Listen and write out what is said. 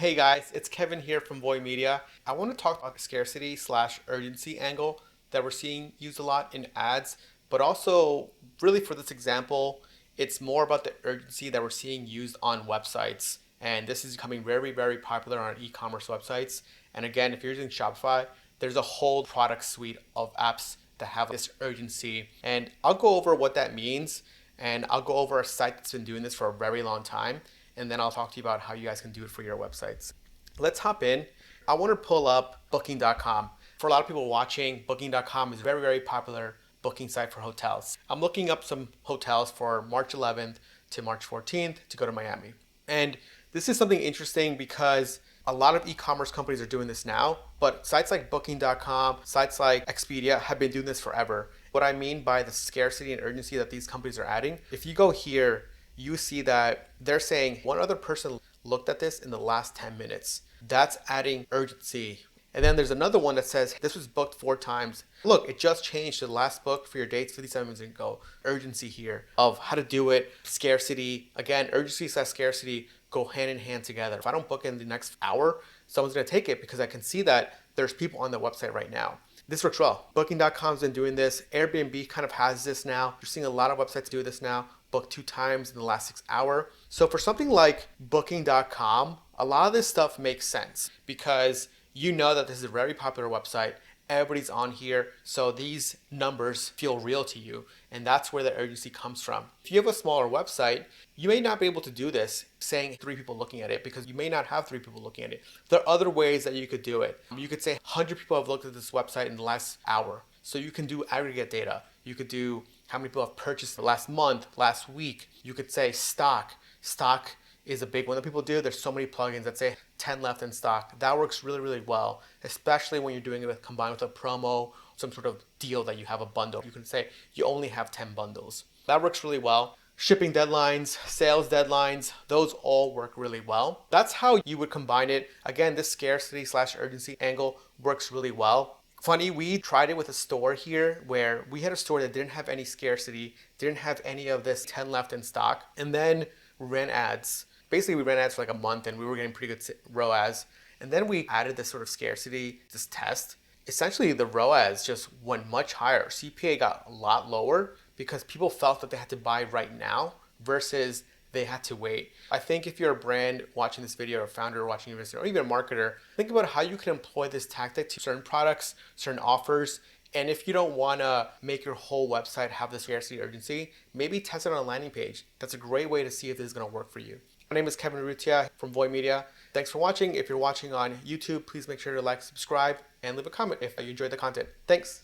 Hey guys, it's Kevin here from Voy Media. I want to talk about the scarcity slash urgency angle that we're seeing used a lot in ads, but also really for this example, it's more about the urgency that we're seeing used on websites. And this is becoming very, very popular on e-commerce websites. And again, if you're using Shopify, there's a whole product suite of apps that have this urgency. And I'll go over what that means, and I'll go over a site that's been doing this for a very long time, and then I'll talk to you about how you guys can do it for your websites. Let's hop in. I want to pull up booking.com. For a lot of people watching, booking.com is a very, very popular booking site for hotels. I'm looking up some hotels for March 11th to March 14th to go to Miami. And this is something interesting because a lot of e-commerce companies are doing this now, but sites like booking.com, sites like Expedia have been doing this forever. What I mean by the scarcity and urgency that these companies are adding, if you go here, you see that they're saying one other person looked at this in the last 10 minutes. That's adding urgency. And then there's another one that says this was booked 4 times. Look, it just changed to the last book for your dates 57 minutes ago. Urgency here of how to do it, scarcity. Again, urgency slash scarcity go hand in hand together. If I don't book in the next hour, someone's gonna take it because I can see that there's people on the website right now. This works well. Booking.com's been doing this. Airbnb kind of has this now. You're seeing a lot of websites do this now. Booked 2 times in the last 6 hours. So for something like booking.com, a lot of this stuff makes sense because you know that this is a very popular website. Everybody's on here, so these numbers feel real to you, and that's where the urgency comes from. If you have a smaller website, you may not be able to do this saying 3 people looking at it because you may not have 3 people looking at it. There are other ways that you could do it. You could say 100 people have looked at this website in the last hour. So you can do aggregate data. You could do how many people have purchased the last month, last week. You could say stock. Stock is a big one that people do. There's so many plugins that say 10 left in stock. That works really, really well, especially when you're doing it combined with a promo, some sort of deal that you have a bundle. You can say you only have 10 bundles. That works really well. Shipping deadlines, sales deadlines, those all work really well. That's how you would combine it. Again, this scarcity slash urgency angle works really well. Funny, we tried it with a store here where we had a store that didn't have any scarcity, didn't have any of this 10 left in stock, and then ran ads. Basically, we ran ads for like a month and we were getting pretty good ROAS. And then we added this sort of scarcity, this test. Essentially, the ROAS just went much higher. CPA got a lot lower because people felt that they had to buy right now versus they had to wait. I think if you're a brand watching this video, or a founder watching this video, or even a marketer, think about how you can employ this tactic to certain products, certain offers. And if you don't want to make your whole website have the scarcity urgency, maybe test it on a landing page. That's a great way to see if this is going to work for you. My name is Kevin Urrutia from Voy Media. Thanks for watching. If you're watching on YouTube, please make sure to like, subscribe, and leave a comment if you enjoyed the content. Thanks.